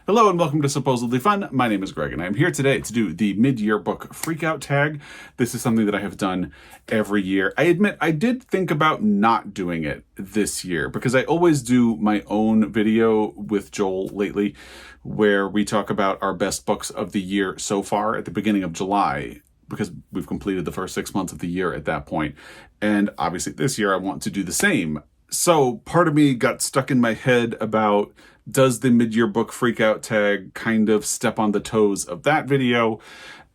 Hello and welcome to Supposedly Fun. My name is Greg and I'm here today to do the mid-year book Freakout tag. This is something that I have done every year. I admit I did think about not doing it this year because I always do my own video with Joel lately where we talk about our best books of the year so far at the beginning of July because we've completed the first 6 months of the year at that point. And obviously this year I want to do the same. So part of me got stuck in my head about, does the mid-year book Freakout tag kind of step on the toes of that video?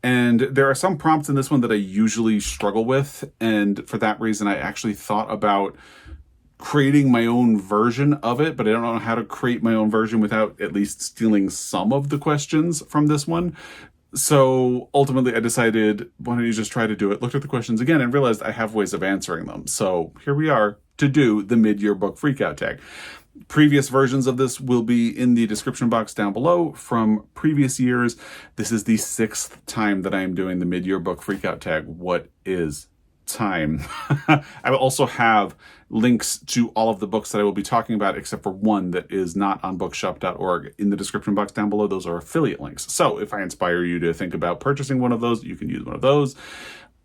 And there are some prompts in this one that I usually struggle with. And for that reason, I actually thought about creating my own version of it, but I don't know how to create my own version without at least stealing some of the questions from this one. So ultimately I decided, why don't you just try to do it? Looked at the questions again and realized I have ways of answering them. So here we are to do the mid-year book Freakout tag. Previous versions of this will be in the description box down below from previous years. This is the 6th time that I am doing the mid-year book Freakout tag. What is time? I will also have links to all of the books that I will be talking about, except for one that is not on bookshop.org in the description box down below. Those are affiliate links. So if I inspire you to think about purchasing one of those, you can use one of those.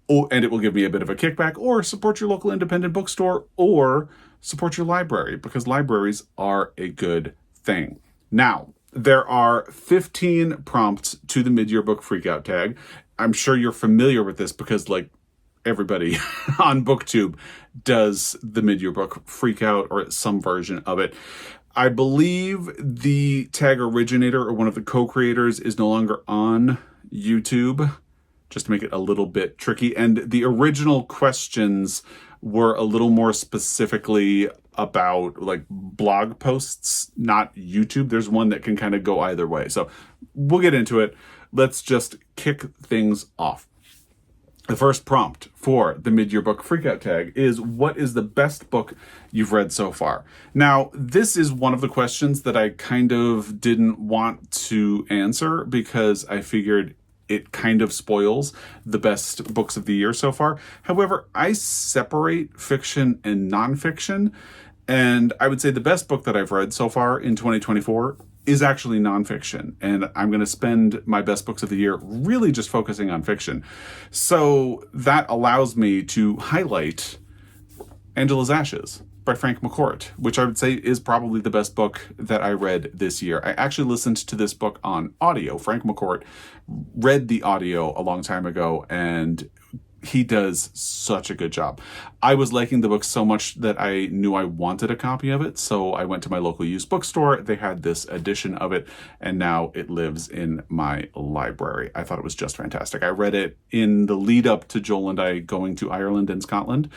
And it will give me a bit of a kickback, or support your local independent bookstore, or support your library, because libraries are a good thing. Now, there are 15 prompts to the mid-year book Freakout tag. I'm sure you're familiar with this because, like, everybody on Booktube does the mid-year book Freakout or some version of it. I believe the tag originator or one of the co-creators is no longer on YouTube, just to make it a little bit tricky. And the original questions were a little more specifically about like blog posts, not YouTube. There's one that can kind of go either way. So we'll get into it. Let's just kick things off. The first prompt for the mid-year book Freakout tag is, what is the best book you've read so far? Now, this is one of the questions that I kind of didn't want to answer because I figured it kind of spoils the best books of the year so far. However, I separate fiction and nonfiction, and I would say the best book that I've read so far in 2024 is actually nonfiction, and I'm going to spend my best books of the year really just focusing on fiction. So that allows me to highlight Angela's Ashes by Frank McCourt, which I would say is probably the best book that I read this year. I actually listened to this book on audio. Frank McCourt read the audio a long time ago, and he does such a good job. I was liking the book so much that I knew I wanted a copy of it, so I went to my local used bookstore. They had this edition of it, and now it lives in my library. I thought it was just fantastic. I read it in the lead up to Joel and I going to Ireland and Scotland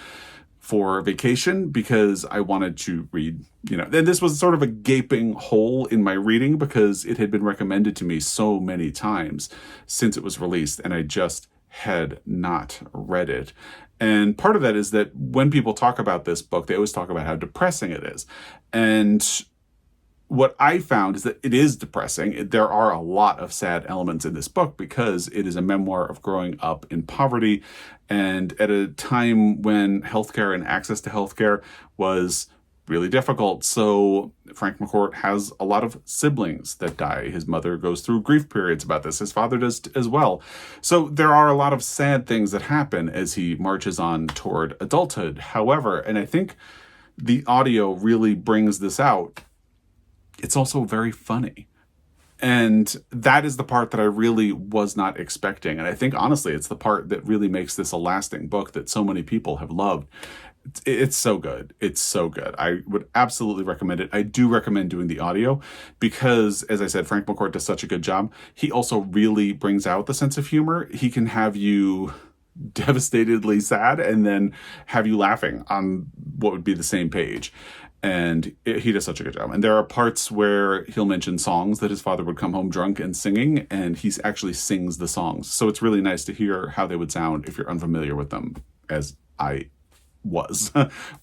for vacation because I wanted to read, and this was sort of a gaping hole in my reading because it had been recommended to me so many times since it was released, and I just had not read it. And part of that is that when people talk about this book, they always talk about how depressing it is. And what I found is that it is depressing. There are a lot of sad elements in this book because it is a memoir of growing up in poverty and at a time when healthcare and access to healthcare was really difficult. So Frank McCourt has a lot of siblings that die. His mother goes through grief periods about this. His father does as well. So there are a lot of sad things that happen as he marches on toward adulthood. However, and I think the audio really brings this out, it's also very funny. And that is the part that I really was not expecting. And I think, honestly, it's the part that really makes this a lasting book that so many people have loved. It's so good. It's so good. I would absolutely recommend it. I do recommend doing the audio because, as I said, Frank McCourt does such a good job. He also really brings out the sense of humor. He can have you devastatedly sad and then have you laughing on what would be the same page. And he does such a good job. And there are parts where he'll mention songs that his father would come home drunk and singing, and he actually sings the songs. So it's really nice to hear how they would sound if you're unfamiliar with them, as I was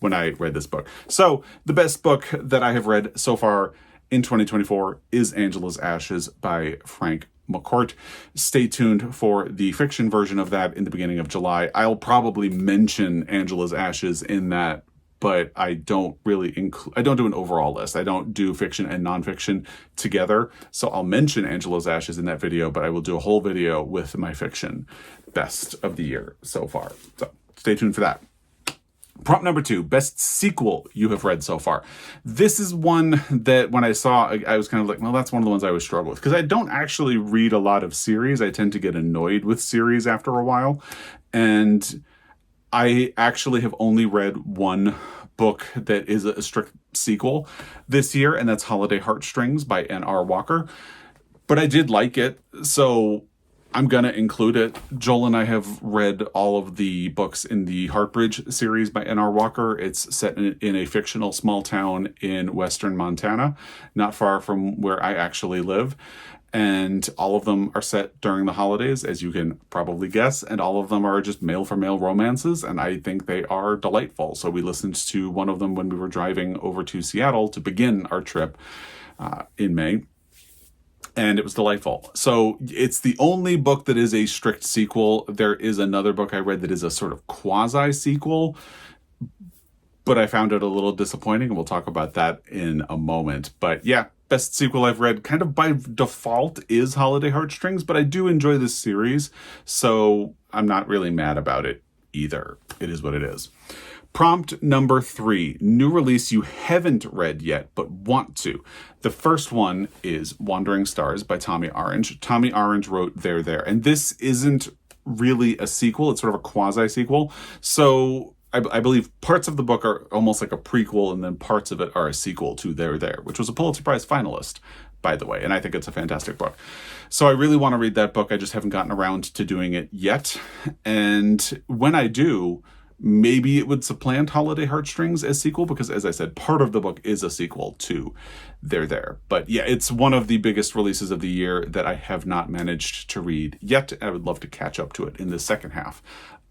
when I read this book. So the best book that I have read so far in 2024 is Angela's Ashes by Frank McCourt. Stay tuned for the fiction version of that in the beginning of July. I'll probably mention Angela's Ashes in that but I don't really I don't do an overall list. I don't do fiction and nonfiction together. So I'll mention Angela's Ashes in that video, but I will do a whole video with my fiction best of the year so far. So stay tuned for that. Prompt number 2, best sequel you have read so far. This is one that when I saw, I was kind of like, well, that's one of the ones I always struggle with, because I don't actually read a lot of series. I tend to get annoyed with series after a while. And I actually have only read one book that is a strict sequel this year, and that's Holiday Heartstrings by N.R. Walker. But I did like it, so I'm going to include it. Joel and I have read all of the books in the Heartbridge series by N.R. Walker. It's set in a fictional small town in western Montana, not far from where I actually live. And all of them are set during the holidays, as you can probably guess. And all of them are just male-for-male romances, and I think they are delightful. So we listened to one of them when we were driving over to Seattle to begin our trip in May. And it was delightful. So it's the only book that is a strict sequel. There is another book I read that is a sort of quasi-sequel, but I found it a little disappointing, and we'll talk about that in a moment. But yeah, best sequel I've read kind of by default is Holiday Heartstrings, but I do enjoy this series, so I'm not really mad about it either. It is what it is. Prompt number 3, new release you haven't read yet, but want to. The first one is Wandering Stars by Tommy Orange. Tommy Orange wrote There, There, and this isn't really a sequel. It's sort of a quasi-sequel. So I believe parts of the book are almost like a prequel, and then parts of it are a sequel to There, There, which was a Pulitzer Prize finalist, by the way, and I think it's a fantastic book. So I really want to read that book. I just haven't gotten around to doing it yet. And when I do, maybe it would supplant Holiday Heartstrings as sequel, because as I said, part of the book is a sequel to There, There. But yeah, it's one of the biggest releases of the year that I have not managed to read yet. I would love to catch up to it in the second half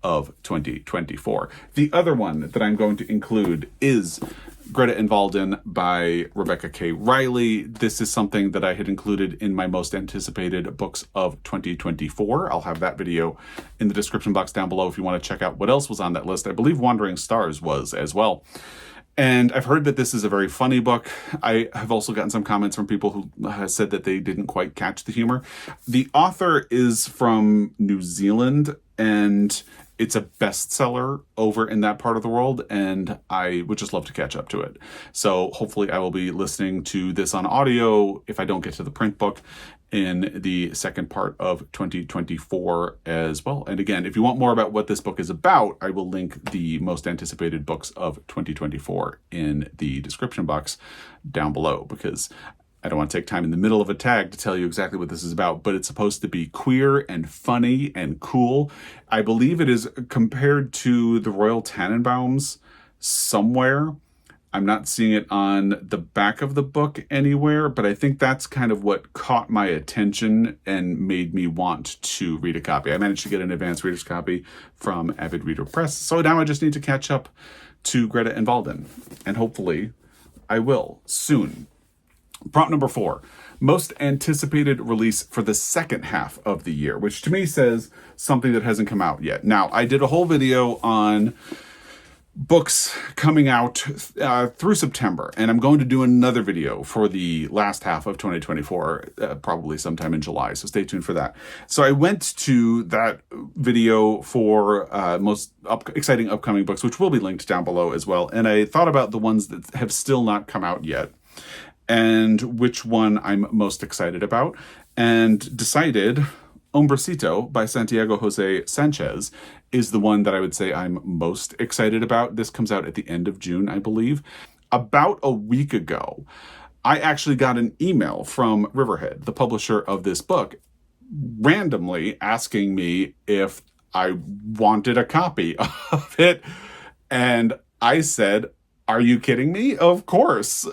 of 2024. The other one that I'm going to include is Greta and Valden by Rebecca K. Riley. This is something that I had included in my most anticipated books of 2024. I'll have that video in the description box down below if you want to check out what else was on that list. I believe Wandering Stars was as well. And I've heard that this is a very funny book. I have also gotten some comments from people who have said that they didn't quite catch the humor. The author is from New Zealand, and it's a bestseller over in that part of the world, and I would just love to catch up to it. So hopefully I will be listening to this on audio if I don't get to the print book in the second part of 2024 as well. And again, if you want more about what this book is about, I will link the most anticipated books of 2024 in the description box down below, because I don't want to take time in the middle of a tag to tell you exactly what this is about, but it's supposed to be queer and funny and cool. I believe it is compared to the Royal Tenenbaums somewhere. I'm not seeing it on the back of the book anywhere, but I think that's kind of what caught my attention and made me want to read a copy. I managed to get an advanced reader's copy from Avid Reader Press, so now I just need to catch up to Greta and Valden, and hopefully I will soon. Prompt number 4, most anticipated release for the second half of the year, which to me says something that hasn't come out yet. Now, I did a whole video on books coming out through September, and I'm going to do another video for the last half of 2024, probably sometime in July, so stay tuned for that. So I went to that video for most exciting upcoming books, which will be linked down below as well, and I thought about the ones that have still not come out yet and which one I'm most excited about, and decided Hombrecito by Santiago Jose Sanchez is the one that I would say I'm most excited about. This comes out at the end of June, I believe. About a week ago, I actually got an email from Riverhead, the publisher of this book, randomly asking me if I wanted a copy of it. And I said, "Are you kidding me? Of course."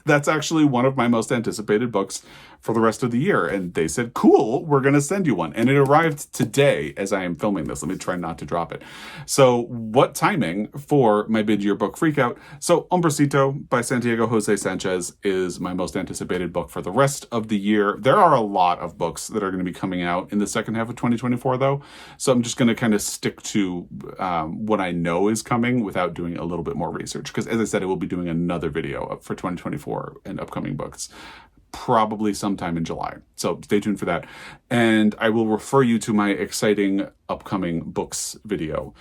That's actually one of my most anticipated books for the rest of the year. And they said, cool, we're going to send you one. And it arrived today as I am filming this. Let me try not to drop it. So what timing for my mid-year book Freakout. So Hombrecito by Santiago Jose Sanchez is my most anticipated book for the rest of the year. There are a lot of books that are going to be coming out in the second half of 2024, though. So I'm just going to kind of stick to what I know is coming without doing a little bit more research. Because as I said, I will be doing another video for 2024 and upcoming books, probably sometime in July. So stay tuned for that. And I will refer you to my exciting upcoming books video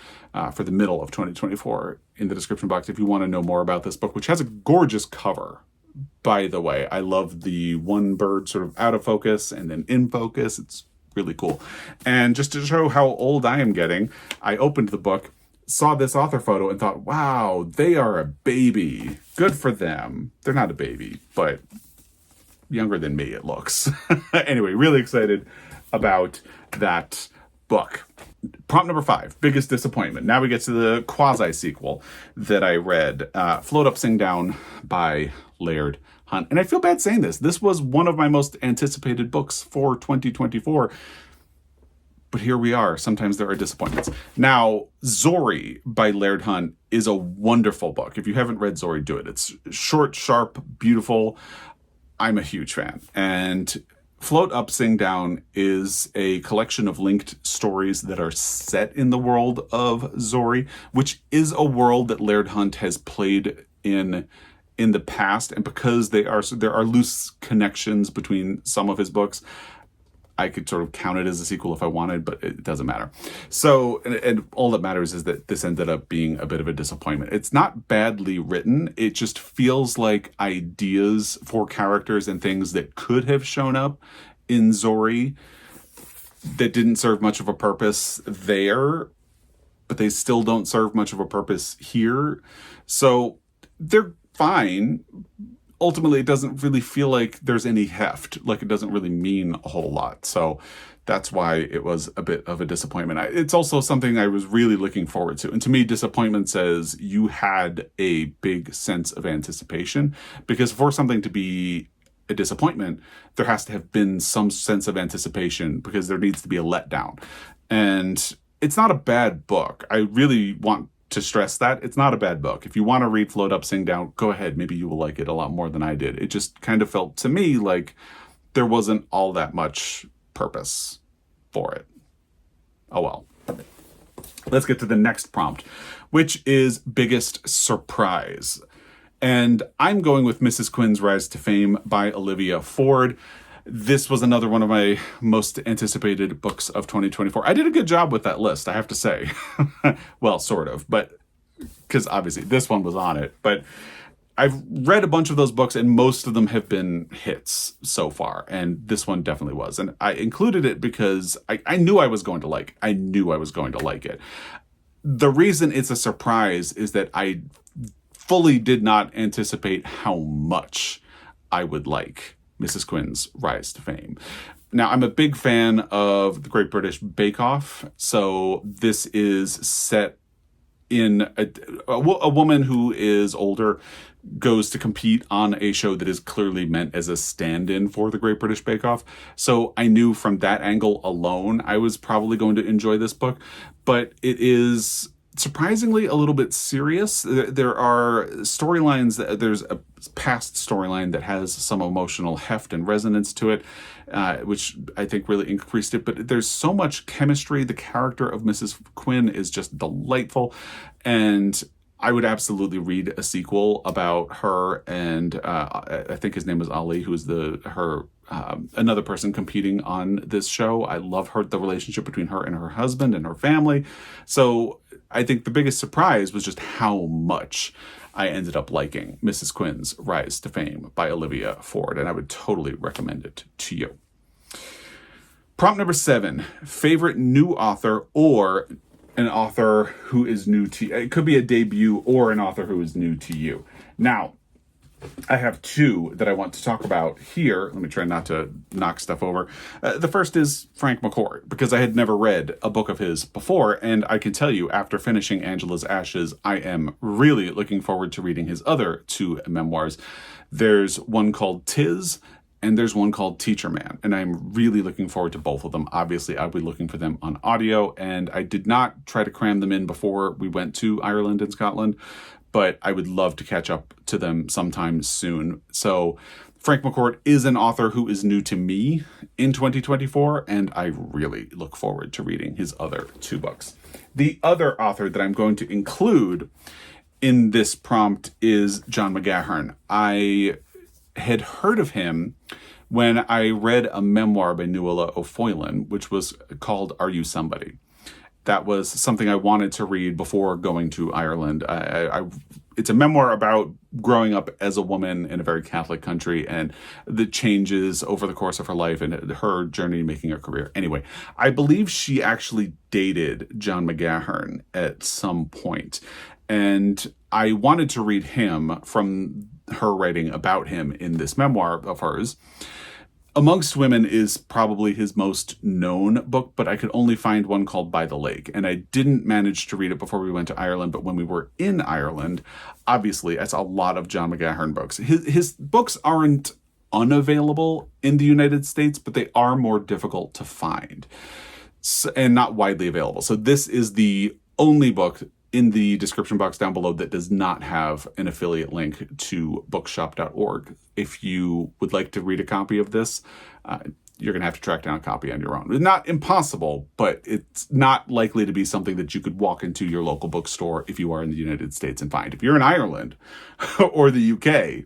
for the middle of 2024 in the description box if you want to know more about this book, which has a gorgeous cover. By the way, I love the one bird sort of out of focus and then in focus. It's really cool. And just to show how old I am getting, I opened the book, saw this author photo and thought, wow, they are a baby. Good for them. They're not a baby, but younger than me, it looks. Anyway, really excited about that book. Prompt number 5, biggest disappointment. Now we get to the quasi-sequel that I read, Float Up, Sing Down by Laird Hunt. And I feel bad saying this. This was one of my most anticipated books for 2024. But here we are. Sometimes there are disappointments. Now, Zori by Laird Hunt is a wonderful book. If you haven't read Zori, do it. It's short, sharp, beautiful. I'm a huge fan. And Float Up, Sing Down is a collection of linked stories that are set in the world of Zori, which is a world that Laird Hunt has played in the past. And because there are loose connections between some of his books, I could sort of count it as a sequel if I wanted, but it doesn't matter. So, and all that matters is that this ended up being a bit of a disappointment. It's not badly written. It just feels like ideas for characters and things that could have shown up in Zori that didn't serve much of a purpose there, but they still don't serve much of a purpose here. So they're fine. Ultimately, it doesn't really feel like there's any heft, like it doesn't really mean a whole lot. So that's why it was a bit of a disappointment. It's also something I was really looking forward to. And to me, disappointment says you had a big sense of anticipation, because for something to be a disappointment, there has to have been some sense of anticipation, because there needs to be a letdown. And it's not a bad book. I really want to stress that it's not a bad book. If you want to read Float Up, Sing Down, go ahead. Maybe you will like it a lot more than I did. It just kind of felt to me like there wasn't all that much purpose for it. Oh well. Let's get to the next prompt, which is biggest surprise. And I'm going with Mrs. Quinn's Rise to Fame by Olivia Ford. This was another one of my most anticipated books of 2024. I did a good job with that list, I have to say. Well, sort of, but because obviously this one was on it. But I've read a bunch of those books and most of them have been hits so far. And this one definitely was. And I included it because I knew I was going to like it. I knew I was going to like it. The reason it's a surprise is that I fully did not anticipate how much I would like Mrs. Quinn's Rise to Fame. Now, I'm a big fan of the Great British Bake Off. So this is set in a woman who is older goes to compete on a show that is clearly meant as a stand-in for the Great British Bake Off. So I knew from that angle alone, I was probably going to enjoy this book, but it is surprisingly a little bit serious. There are storylines, there's a past storyline that has some emotional heft and resonance to it, which I think really increased it. But there's so much chemistry. The character of Mrs. Quinn is just delightful. And I would absolutely read a sequel about her and I think his name is Ali, who's another person competing on this show. I love the relationship between her and her husband and her family. So I think the biggest surprise was just how much I ended up liking Mrs. Quinn's Rise to Fame by Olivia Ford, and I would totally recommend it to you. Prompt number 7, favorite new author or an author who is new to you. It could be a debut or an author who is new to you. Now, I have two that I want to talk about here. Let me try not to knock stuff over. The first is Frank McCourt, because I had never read a book of his before, and I can tell you, after finishing Angela's Ashes, I am really looking forward to reading his other two memoirs. There's one called Tis, and there's one called Teacher Man, and I'm really looking forward to both of them. Obviously, I'll be looking for them on audio, and I did not try to cram them in before we went to Ireland and Scotland, but I would love to catch up to them sometime soon. So Frank McCourt is an author who is new to me in 2024, and I really look forward to reading his other two books. The other author that I'm going to include in this prompt is John McGahern. I had heard of him when I read a memoir by Nuala O'Foylan, which was called Are You Somebody? That was something I wanted to read before going to Ireland. It's a memoir about growing up as a woman in a very Catholic country and the changes over the course of her life and her journey making a career. Anyway, I believe she actually dated John McGahern at some point. And I wanted to read him from her writing about him in this memoir of hers. Amongst Women is probably his most known book, but I could only find one called By the Lake. And I didn't manage to read it before we went to Ireland, but when we were in Ireland, obviously, that's a lot of John McGahern books. His books aren't unavailable in the United States, but they are more difficult to find and not widely available. So this is the only book in the description box down below that does not have an affiliate link to bookshop.org. If you would like to read a copy of this, you're going to have to track down a copy on your own. It's not impossible, but it's not likely to be something that you could walk into your local bookstore if you are in the United States and find. If you're in Ireland or the UK,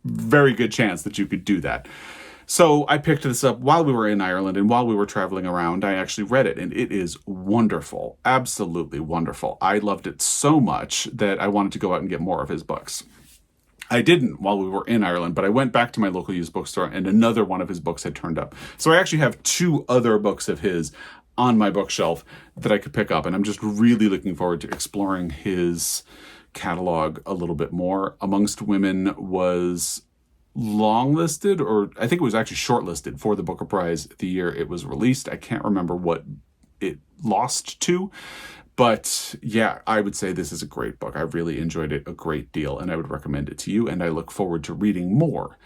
very good chance that you could do that. So I picked this up while we were in Ireland, and while we were traveling around, I actually read it, and it is wonderful. Absolutely wonderful. I loved it so much that I wanted to go out and get more of his books. I didn't while we were in Ireland, but I went back to my local used bookstore, and another one of his books had turned up. So I actually have two other books of his on my bookshelf that I could pick up, and I'm just really looking forward to exploring his catalog a little bit more. Amongst Women was longlisted, or I think it was actually shortlisted for the Booker Prize the year it was released. I can't remember what it lost to, but yeah, I would say this is a great book. I really enjoyed it a great deal, and I would recommend it to you, and I look forward to reading more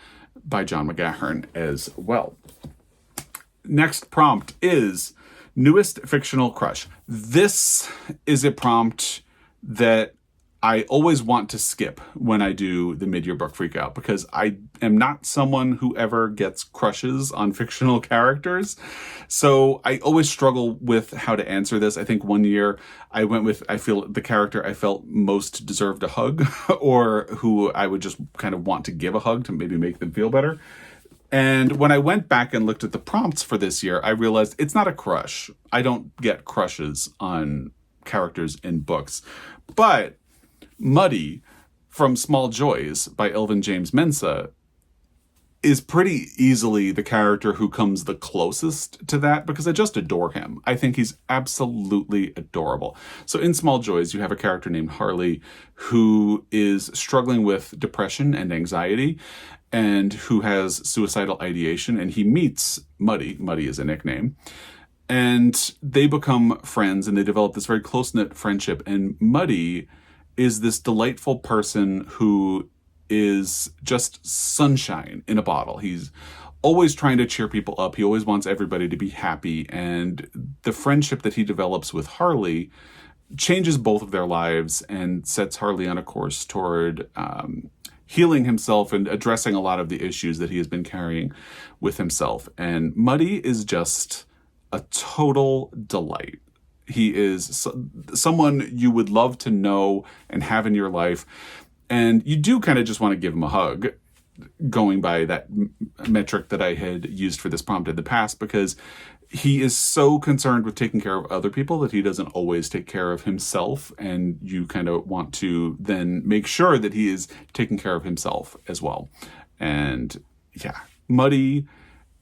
by John McGahern as well. Next prompt is newest fictional crush. This is a prompt that I always want to skip when I do the mid-year book freakout, because I am not someone who ever gets crushes on fictional characters. So I always struggle with how to answer this. I think one year I went with, I feel the character I felt most deserved a hug or who I would just kind of want to give a hug to maybe make them feel better. And when I went back and looked at the prompts for this year, I realized it's not a crush. I don't get crushes on characters in books. But Muddy from Small Joys by Elvin James Mensah is pretty easily the character who comes the closest to that, because I just adore him. I think he's absolutely adorable. So in Small Joys, you have a character named Harley who is struggling with depression and anxiety and who has suicidal ideation, and he meets Muddy. Muddy is a nickname. And they become friends, and they develop this very close-knit friendship. And Muddy is this delightful person who is just sunshine in a bottle. He's always trying to cheer people up. He always wants everybody to be happy. And the friendship that he develops with Harley changes both of their lives and sets Harley on a course toward healing himself and addressing a lot of the issues that he has been carrying with himself. And Muddy is just a total delight. He is someone you would love to know and have in your life. And you do kind of just want to give him a hug, going by that metric that I had used for this prompt in the past, because he is so concerned with taking care of other people that he doesn't always take care of himself. And you kind of want to then make sure that he is taking care of himself as well. And yeah, Muddy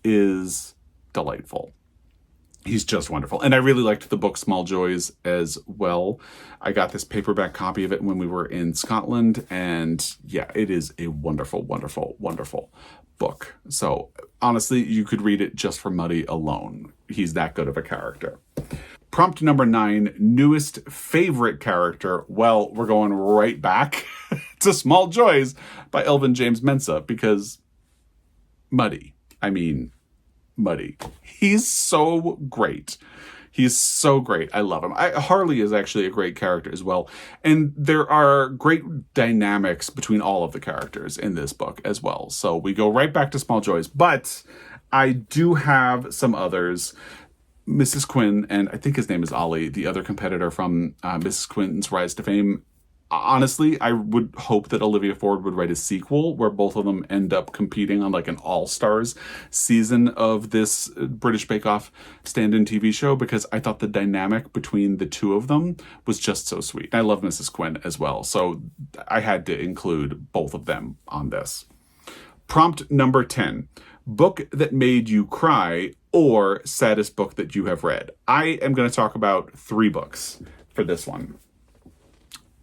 is delightful. He's just wonderful. And I really liked the book Small Joys as well. I got this paperback copy of it when we were in Scotland. And yeah, it is a wonderful, wonderful, wonderful book. So honestly, you could read it just for Muddy alone. He's that good of a character. Prompt number 9, newest favorite character. Well, we're going right back to Small Joys by Elvin James Mensah, because Muddy. He's so great. He's so great. I love him. Harley is actually a great character as well. And there are great dynamics between all of the characters in this book as well. So we go right back to Small Joys. But I do have some others. Mrs. Quinn, and I think his name is Ollie, the other competitor from Mrs. Quinn's Rise to Fame. Honestly, I would hope that Olivia Ford would write a sequel where both of them end up competing on like an all-stars season of this British Bake Off stand-in TV show, because I thought the dynamic between the two of them was just so sweet. I love Mrs. Quinn as well, so I had to include both of them on this. Prompt number 10, book that made you cry or saddest book that you have read. I am going to talk about 3 books for this one.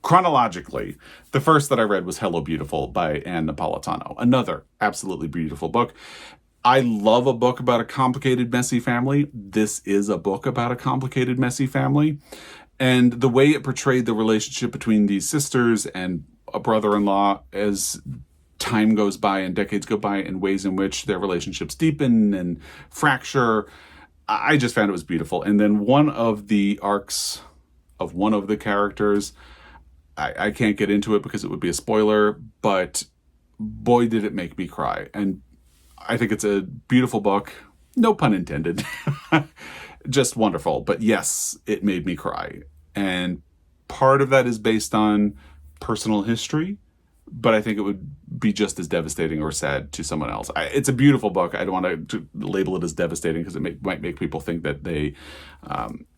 Chronologically, the first that I read was Hello Beautiful by Ann Napolitano. Another absolutely beautiful book. I love a book about a complicated, messy family. This is a book about a complicated, messy family. And the way it portrayed the relationship between these sisters and a brother-in-law as time goes by and decades go by, in ways in which their relationships deepen and fracture, I just found it was beautiful. And then one of the arcs of one of the characters, I can't get into it because it would be a spoiler, but boy, did it make me cry. And I think it's a beautiful book. No pun intended. Just wonderful. But yes, it made me cry. And part of that is based on personal history, but I think it would be just as devastating or sad to someone else. It's a beautiful book. I don't want to label it as devastating because it might make people think that they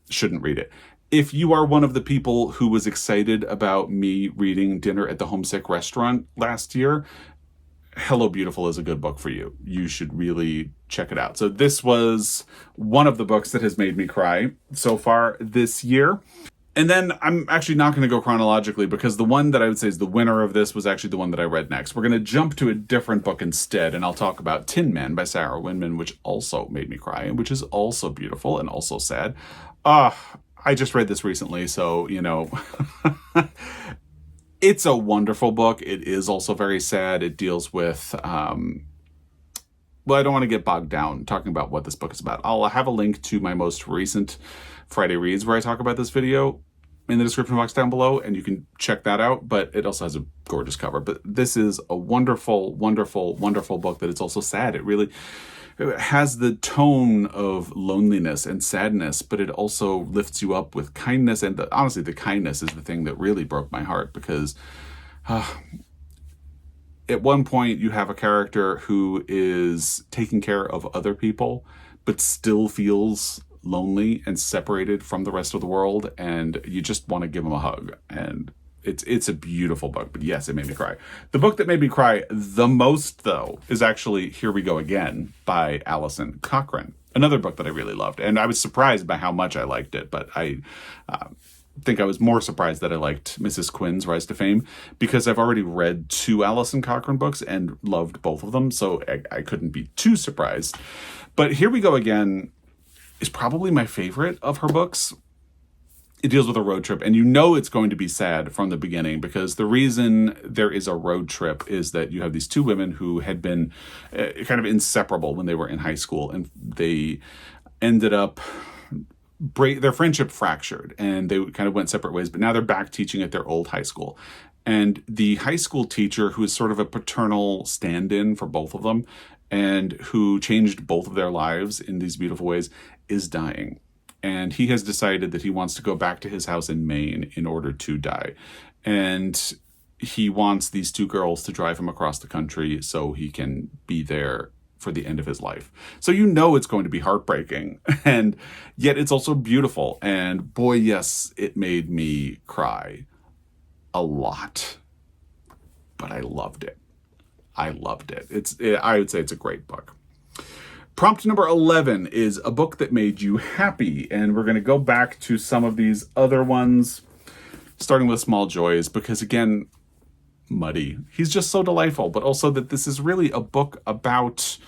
shouldn't read it. If you are one of the people who was excited about me reading Dinner at the Homesick Restaurant last year, Hello Beautiful is a good book for you. You should really check it out. So this was one of the books that has made me cry so far this year. And then I'm actually not going to go chronologically, because the one that I would say is the winner of this was actually the one that I read next. We're going to jump to a different book instead, and I'll talk about Tin Man by Sarah Winman, which also made me cry, and which is also beautiful and also sad. I just read this recently, so, you know, it's a wonderful book. It is also very sad. It deals with, well, I don't want to get bogged down talking about what this book is about. I'll have a link to my most recent Friday Reads where I talk about this video in the description box down below, and you can check that out, but it also has a gorgeous cover. But this is a wonderful, wonderful, wonderful book that it's also sad. It really has the tone of loneliness and sadness, but it also lifts you up with kindness. And honestly, the kindness is the thing that really broke my heart, because at one point you have a character who is taking care of other people, but still feels lonely and separated from the rest of the world, and you just want to give him a hug. And it's a beautiful book, but yes, it made me cry. The book that made me cry the most, though, is actually Here We Go Again by Alison Cochrane. Another book that I really loved, and I was surprised by how much I liked it, but I think I was more surprised that I liked Mrs. Quinn's Rise to Fame, because I've already read 2 Alison Cochrane books and loved both of them, so I couldn't be too surprised. But Here We Go Again is probably my favorite of her books. It deals with a road trip, and you know it's going to be sad from the beginning, because the reason there is a road trip is that you have these 2 women who had been kind of inseparable when they were in high school, and they ended up their friendship fractured, and they kind of went separate ways, but now they're back teaching at their old high school. And the high school teacher, who is sort of a paternal stand-in for both of them, and who changed both of their lives in these beautiful ways, is dying. And he has decided that he wants to go back to his house in Maine in order to die. And he wants these 2 girls to drive him across the country so he can be there for the end of his life. So you know it's going to be heartbreaking, and yet it's also beautiful. And boy, yes, it made me cry a lot, but I loved it. I loved it. I would say it's a great book. Prompt number 11 is a book that made you happy. And we're going to go back to some of these other ones, starting with Small Joys, because again, Muddy. He's just so delightful, but also that this is really a book about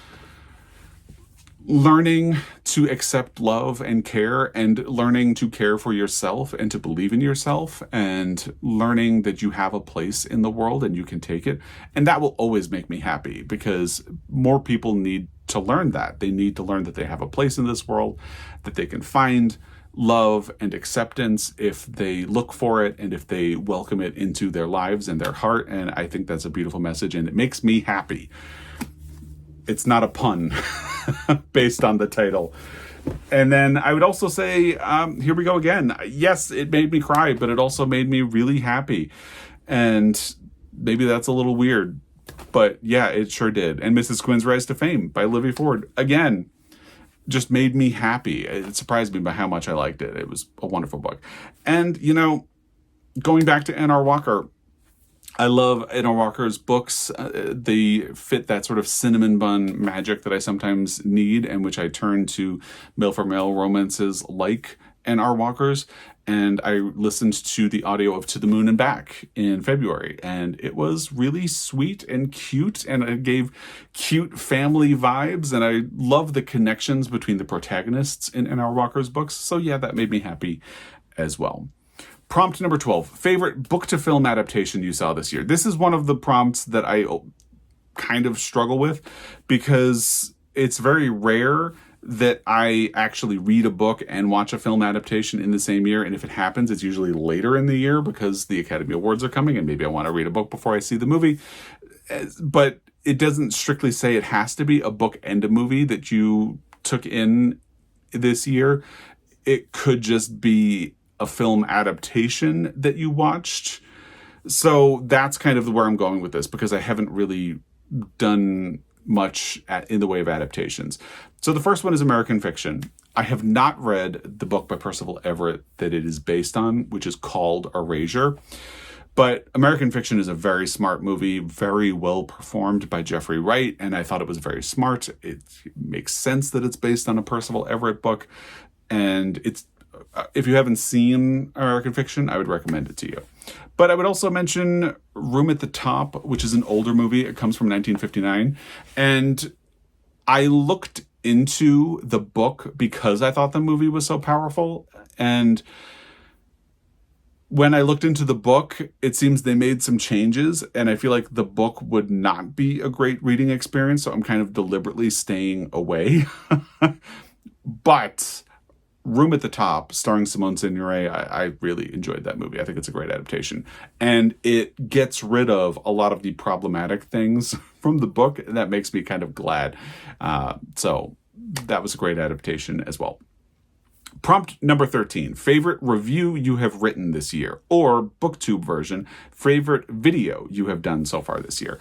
learning to accept love and care, and learning to care for yourself and to believe in yourself, and learning that you have a place in the world and you can take it. And that will always make me happy, because more people need to learn that. They need to learn that they have a place in this world, that they can find love and acceptance if they look for it and if they welcome it into their lives and their heart. And I think that's a beautiful message, and it makes me happy. It's not a pun based on the title. And then I would also say, here we go again. Yes, it made me cry, but it also made me really happy. And maybe that's a little weird, but yeah, it sure did. And Mrs. Quinn's Rise to Fame by Olivia Ford, again, just made me happy. It surprised me by how much I liked it. It was a wonderful book. And, you know, going back to N.R. Walker, I love N.R. Walker's books. They fit that sort of cinnamon bun magic that I sometimes need, and which I turn to male for male romances like N.R. Walker's. And I listened to the audio of To the Moon and Back in February, and it was really sweet and cute, and it gave cute family vibes, and I love the connections between the protagonists in N.R. Walker's books. So yeah, that made me happy as well. Prompt number 12, favorite book to film adaptation you saw this year. This is one of the prompts that I kind of struggle with, because it's very rare that I actually read a book and watch a film adaptation in the same year. And if it happens, it's usually later in the year because the Academy Awards are coming and maybe I want to read a book before I see the movie. But it doesn't strictly say it has to be a book and a movie that you took in this year. It could just be a film adaptation that you watched. So that's kind of where I'm going with this, because I haven't really done much in the way of adaptations. So the first one is American Fiction. I have not read the book by Percival Everett that it is based on, which is called Erasure. But American Fiction is a very smart movie, very well performed by Jeffrey Wright, and I thought it was very smart. It makes sense that it's based on a Percival Everett book, and it's if you haven't seen American Fiction, I would recommend it to you. But I would also mention Room at the Top, which is an older movie. It comes from 1959. And I looked into the book because I thought the movie was so powerful. And when I looked into the book, it seems they made some changes. And I feel like the book would not be a great reading experience. So I'm kind of deliberately staying away. But Room at the Top, starring Simone Signoret, I really enjoyed that movie. I think it's a great adaptation. And it gets rid of a lot of the problematic things from the book, and that makes me kind of glad. So that was a great adaptation as well. Prompt number 13, favorite review you have written this year, or Booktube version, favorite video you have done so far this year.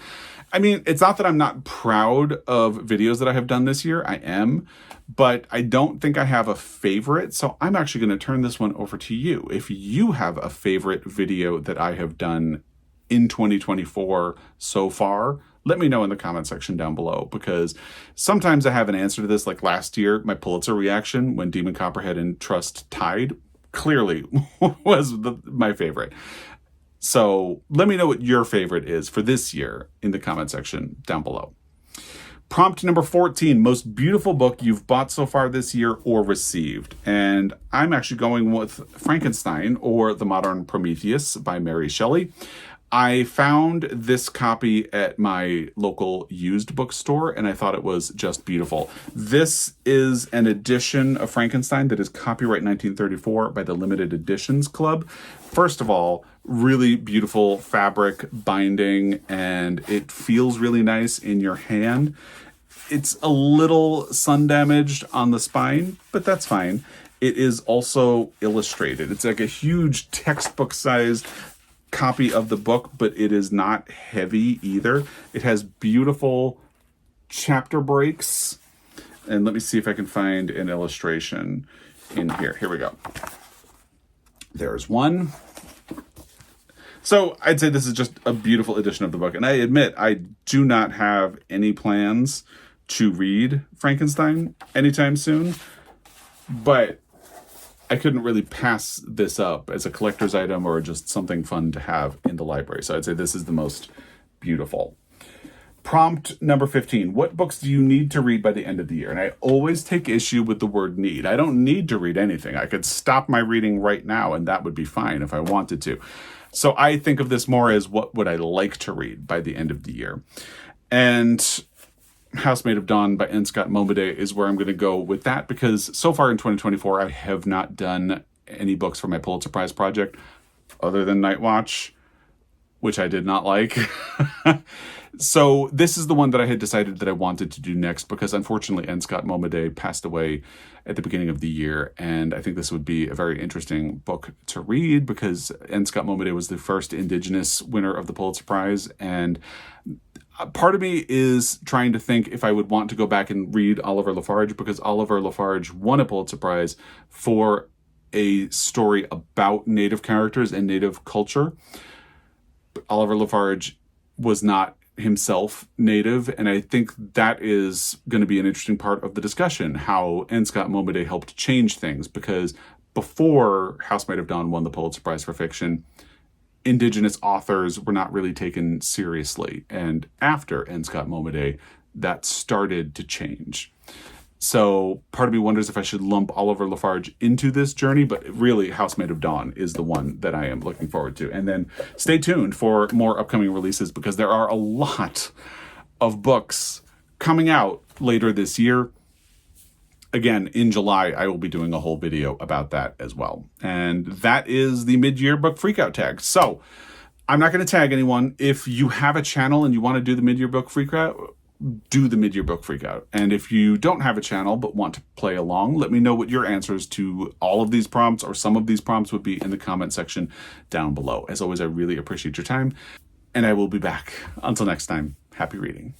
I mean, it's not that I'm not proud of videos that I have done this year. I am, but I don't think I have a favorite. So I'm actually going to turn this one over to you. If you have a favorite video that I have done in 2024 so far, let me know in the comment section down below, because sometimes I have an answer to this. Like last year, my Pulitzer reaction when Demon Copperhead and Trust tied clearly was my favorite. So let me know what your favorite is for this year in the comment section down below. Prompt number 14, most beautiful book you've bought so far this year or received. And I'm actually going with Frankenstein, or The Modern Prometheus by Mary Shelley. I found this copy at my local used bookstore, and I thought it was just beautiful. This is an edition of Frankenstein that is copyright 1934 by the Limited Editions Club. First of all, really beautiful fabric binding, and it feels really nice in your hand. It's a little sun damaged on the spine, but that's fine. It is also illustrated. It's like a huge textbook sized copy of the book, but it is not heavy either. It has beautiful chapter breaks. And let me see if I can find an illustration in here. Here we go. There's one. So I'd say this is just a beautiful edition of the book. And I admit, I do not have any plans to read Frankenstein anytime soon, but I couldn't really pass this up as a collector's item or just something fun to have in the library. So I'd say this is the most beautiful. Prompt number 15. What books do you need to read by the end of the year? And I always take issue with the word need. I don't need to read anything. I could stop my reading right now and that would be fine if I wanted to. So I think of this more as what would I like to read by the end of the year. And Housemaid of Dawn by N. Scott Momaday is where I'm going to go with that, because so far in 2024, I have not done any books for my Pulitzer Prize project other than Night Watch, which I did not like. So this is the one that I had decided that I wanted to do next, because unfortunately N. Scott Momaday passed away at the beginning of the year. And I think this would be a very interesting book to read, because N. Scott Momaday was the first Indigenous winner of the Pulitzer Prize. And part of me is trying to think if I would want to go back and read Oliver Lafarge, because Oliver Lafarge won a Pulitzer Prize for a story about Native characters and Native culture. But Oliver Lafarge was not himself Native, and I think that is going to be an interesting part of the discussion, how N. Scott Momaday helped change things, because before Housemaid of Dawn won the Pulitzer Prize for fiction, Indigenous authors were not really taken seriously, and after N. Scott Momaday, that started to change. So part of me wonders if I should lump Oliver Lafarge into this journey, but really Housemaid of Dawn is the one that I am looking forward to. And then stay tuned for more upcoming releases, because there are a lot of books coming out later this year. Again, in July, I will be doing a whole video about that as well. And that is the mid-year book freakout tag. So I'm not going to tag anyone. If you have a channel and you want to do the mid-year book freakout, do the mid-year book freakout. And if you don't have a channel but want to play along, let me know what your answers to all of these prompts or some of these prompts would be in the comment section down below. As always, I really appreciate your time, and I will be back. Until next time, happy reading.